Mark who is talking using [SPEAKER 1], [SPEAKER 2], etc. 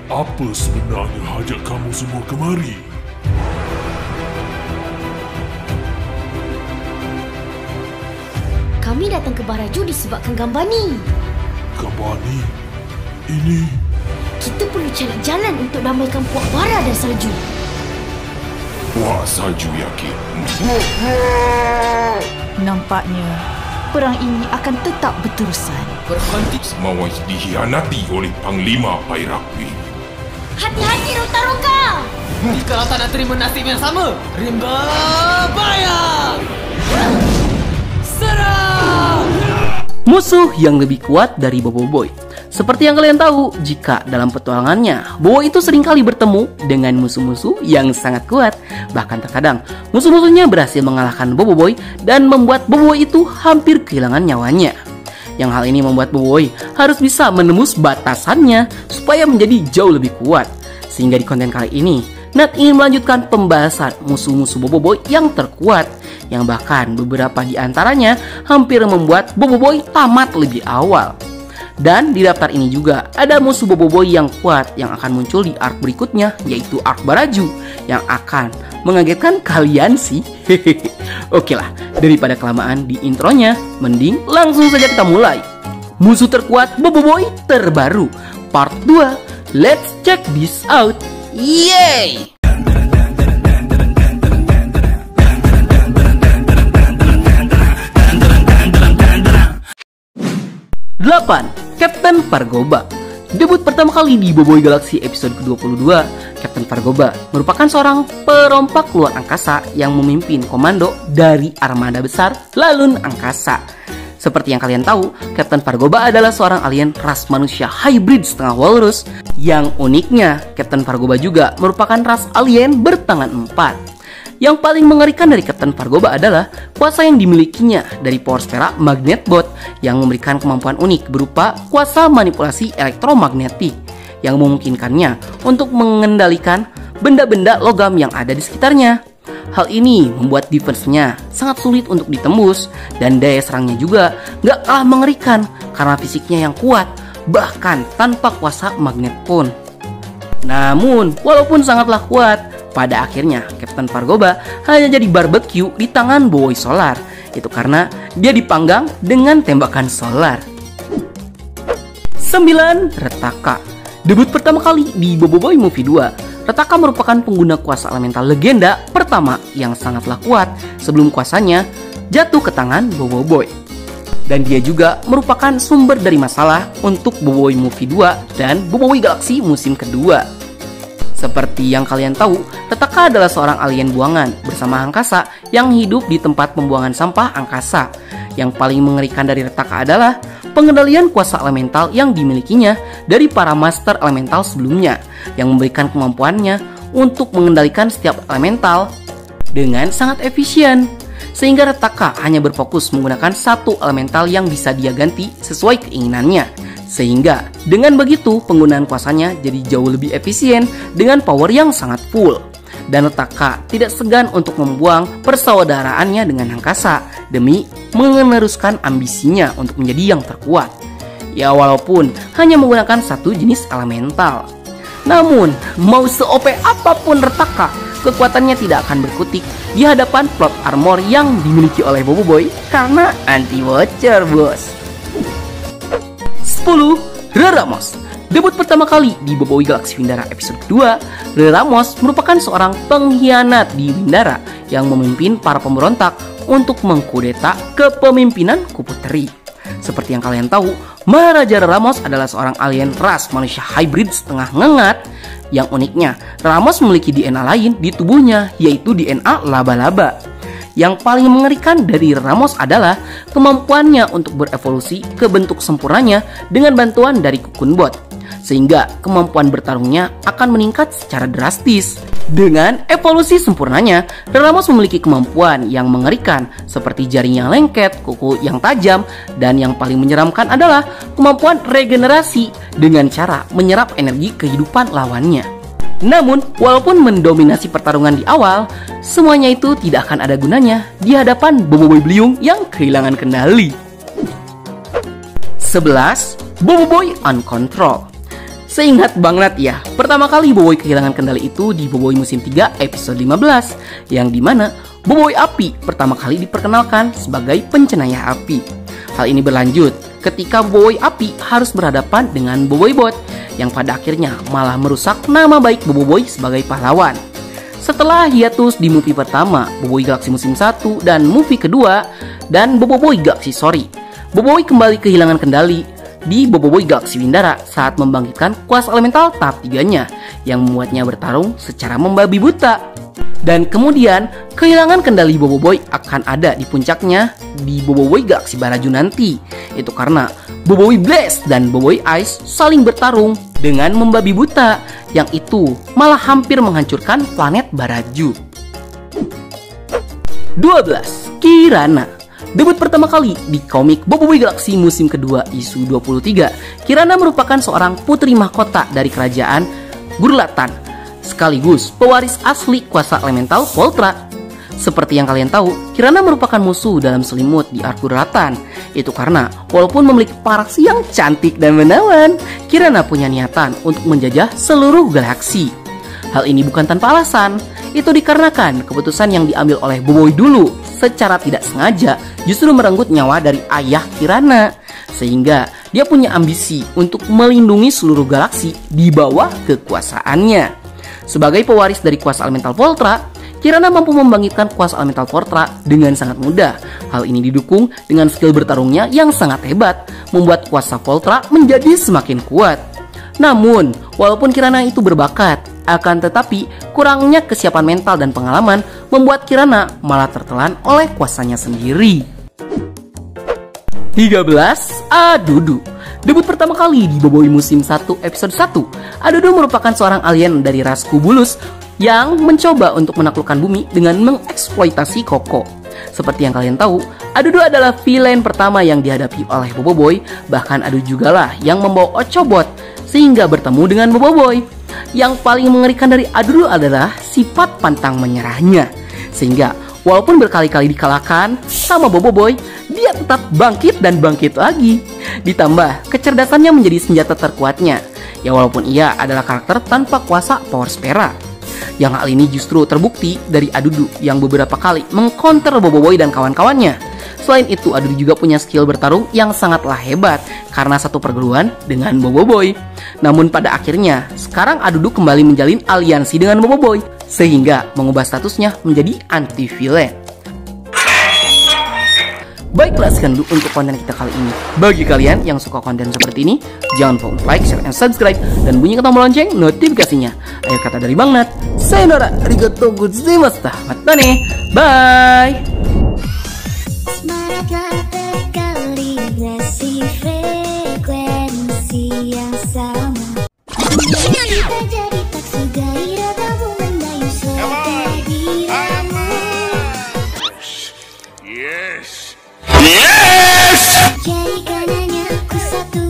[SPEAKER 1] Apa sebenarnya hajat kamu semua kemari?
[SPEAKER 2] Kami datang ke Baraju disebabkan Gambani.
[SPEAKER 1] Gambani? Ini...
[SPEAKER 2] Kita perlu cari jalan untuk damaikan Puak Bara dan Salju.
[SPEAKER 1] Puak Salju yakin?
[SPEAKER 3] Nampaknya perang ini akan tetap berterusan.
[SPEAKER 1] Berhenti Semawai dikhianati oleh Panglima Pairakwi.
[SPEAKER 2] Hati-hati Rongga!
[SPEAKER 4] Kalau tak nak terima nasib yang sama, Rimba bayang! Serang!
[SPEAKER 5] Musuh yang lebih kuat dari Boboiboy. Seperti yang kalian tahu, jika dalam petualangannya, Bobo itu seringkali bertemu dengan musuh-musuh yang sangat kuat. Bahkan terkadang, musuh-musuhnya berhasil mengalahkan Boboiboy dan membuat Boboiboy itu hampir kehilangan nyawanya. Yang hal ini membuat Boboiboy harus bisa menembus batasannya supaya menjadi jauh lebih kuat. Sehingga di konten kali ini, Nat ingin melanjutkan pembahasan musuh-musuh Boboiboy yang terkuat, yang bahkan beberapa di antaranya hampir membuat Boboiboy tamat lebih awal. Dan di daftar ini juga ada musuh Boboiboy yang kuat yang akan muncul di arc berikutnya, yaitu arc Baraju, yang akan mengagetkan kalian sih. Oke lah, daripada kelamaan di intronya, mending langsung saja kita mulai. Musuh terkuat Boboiboy terbaru, part 2. Let's check this out. Yeay! 8. Captain Fargoba. Debut pertama kali di Boboiboy Galaxy episode ke-22, Captain Fargoba merupakan seorang perompak luar angkasa yang memimpin komando dari armada besar Lalun Angkasa. Seperti yang kalian tahu, Captain Fargoba adalah seorang alien ras manusia hybrid setengah walrus. Yang uniknya, Captain Fargoba juga merupakan ras alien bertangan 4. Yang paling mengerikan dari Captain Fargoba adalah kuasa yang dimilikinya dari Power Sphere Magnet Bot yang memberikan kemampuan unik berupa kuasa manipulasi elektromagnetik yang memungkinkannya untuk mengendalikan benda-benda logam yang ada di sekitarnya. Hal ini membuat defense-nya sangat sulit untuk ditembus dan daya serangnya juga gak kalah mengerikan karena fisiknya yang kuat bahkan tanpa kuasa magnet pun. Namun, walaupun sangatlah kuat, pada akhirnya Captain Fargoba hanya jadi barbecue di tangan Boboiboy Solar. Itu karena dia dipanggang dengan tembakan solar. 9. Retaka. Debut pertama kali di Boboiboy Movie 2, Retaka merupakan pengguna kuasa elemental legenda pertama yang sangatlah kuat sebelum kuasanya jatuh ke tangan Boboiboy. Dan dia juga merupakan sumber dari masalah untuk Boboiboy Movie 2 dan Boboiboy Galaxy musim kedua. Seperti yang kalian tahu, Retaka adalah seorang alien buangan bersama angkasa yang hidup di tempat pembuangan sampah angkasa. Yang paling mengerikan dari Retaka adalah pengendalian kuasa elemental yang dimilikinya dari para master elemental sebelumnya, yang memberikan kemampuannya untuk mengendalikan setiap elemental dengan sangat efisien. Sehingga Retaka hanya berfokus menggunakan satu elemental yang bisa dia ganti sesuai keinginannya. Sehingga dengan begitu penggunaan kuasanya jadi jauh lebih efisien dengan power yang sangat full. Dan Retaka tidak segan untuk membuang persaudaraannya dengan angkasa demi meneruskan ambisinya untuk menjadi yang terkuat. Ya walaupun hanya menggunakan satu jenis elemental. Namun mau se-OP apapun Retaka, kekuatannya tidak akan berkutik di hadapan plot armor yang dimiliki oleh Boboiboy karena anti bocor bos. 10. Reramos. Debut pertama kali di Boboiboy Galaxy Windara episode kedua, Reramos merupakan seorang pengkhianat di Windara yang memimpin para pemberontak untuk mengkudeta kepemimpinan Kuputeri. Seperti yang kalian tahu, Maharaja Reramos adalah seorang alien ras manusia hybrid setengah ngengat. Yang uniknya, Reramos memiliki DNA lain di tubuhnya, yaitu DNA laba-laba. Yang paling mengerikan dari Reramos adalah kemampuannya untuk berevolusi ke bentuk sempurnanya dengan bantuan dari Cocoon Bot. Sehingga kemampuan bertarungnya akan meningkat secara drastis. Dengan evolusi sempurnanya, Reramos memiliki kemampuan yang mengerikan seperti jaring yang lengket, kuku yang tajam, dan yang paling menyeramkan adalah kemampuan regenerasi dengan cara menyerap energi kehidupan lawannya. Namun, walaupun mendominasi pertarungan di awal, semuanya itu tidak akan ada gunanya di hadapan Boboiboy Beliung yang kehilangan kendali. 11. Boboiboy Uncontrol. Seingat banget ya, pertama kali Boboiboy kehilangan kendali itu di Boboiboy musim 3 episode 15, yang dimana Boboiboy Api pertama kali diperkenalkan sebagai pencenayah api. Hal ini berlanjut ketika Boboiboy Api harus berhadapan dengan Boboibot, yang pada akhirnya malah merusak nama baik Boboiboy sebagai pahlawan. Setelah hiatus di movie pertama, Boboiboy Galaxy musim 1 dan movie kedua, dan Boboiboy Galaxy Sorry, Boboiboy kembali kehilangan kendali di Boboiboy Galaxy Windara saat membangkitkan kuasa elemental tahap 3-nya yang membuatnya bertarung secara membabi buta. Dan kemudian kehilangan kendali Boboiboy akan ada di puncaknya di Boboiboy Galaxy Baraju nanti. Itu karena Boboiboy Blaze dan Boboiboy Ice saling bertarung dengan membabi buta, yang itu malah hampir menghancurkan planet Baraju. 12. Kirana. Debut pertama kali di komik Boboiboy Galaxy musim kedua isu 23, Kirana merupakan seorang putri mahkota dari kerajaan Gurlatan, sekaligus pewaris asli kuasa elemental Voltra. Seperti yang kalian tahu, Kirana merupakan musuh dalam selimut di Ark Gurlatan. Itu karena walaupun memiliki paraks yang cantik dan menawan, Kirana punya niatan untuk menjajah seluruh galaksi. Hal ini bukan tanpa alasan. Itu dikarenakan keputusan yang diambil oleh Boboiboy dulu secara tidak sengaja justru merenggut nyawa dari ayah Kirana, sehingga dia punya ambisi untuk melindungi seluruh galaksi di bawah kekuasaannya. Sebagai pewaris dari kuasa elemental Voltra, Kirana mampu membangkitkan kuasa elemental Voltra dengan sangat mudah. Hal ini didukung dengan skill bertarungnya yang sangat hebat, membuat kuasa Voltra menjadi semakin kuat. Namun, walaupun Kirana itu berbakat, akan tetapi kurangnya kesiapan mental dan pengalaman membuat Kirana malah tertelan oleh kuasanya sendiri. 13. Adudu. Debut pertama kali di Boboiboy musim 1 episode 1, Adudu merupakan seorang alien dari ras Kubulus yang mencoba untuk menaklukkan bumi dengan mengeksploitasi Koko. Seperti yang kalian tahu, Adudu adalah villain pertama yang dihadapi oleh Boboiboy. Bahkan Adudu jugalah yang membawa Ochobot sehingga bertemu dengan Boboiboy. Yang paling mengerikan dari Adudu adalah sifat pantang menyerahnya, sehingga walaupun berkali-kali dikalahkan sama Boboiboy, dia tetap bangkit dan bangkit lagi. Ditambah kecerdasannya menjadi senjata terkuatnya. Ya walaupun ia adalah karakter tanpa kuasa Power Spera. Yang hal ini justru terbukti dari Adudu yang beberapa kali mengcounter Boboiboy dan kawan-kawannya. Selain itu, Adudu juga punya skill bertarung yang sangatlah hebat karena satu perguruan dengan Boboiboy. Namun pada akhirnya, sekarang Adudu kembali menjalin aliansi dengan Boboiboy, sehingga mengubah statusnya menjadi anti-villain. Baiklah, sekian dulu untuk konten kita kali ini. Bagi kalian yang suka konten seperti ini, jangan lupa untuk like, share, dan subscribe, dan bunyikan tombol lonceng notifikasinya. Akhir kata dari Bang Nat, sayonara, arigatou gozaimashita, mata ne, bye!
[SPEAKER 2] Frekuensi yang sama. Kita jadi tak sudahi ragamu mendayu suara dirimu.
[SPEAKER 1] Yes! Yes!
[SPEAKER 2] Jadikan hanya aku satu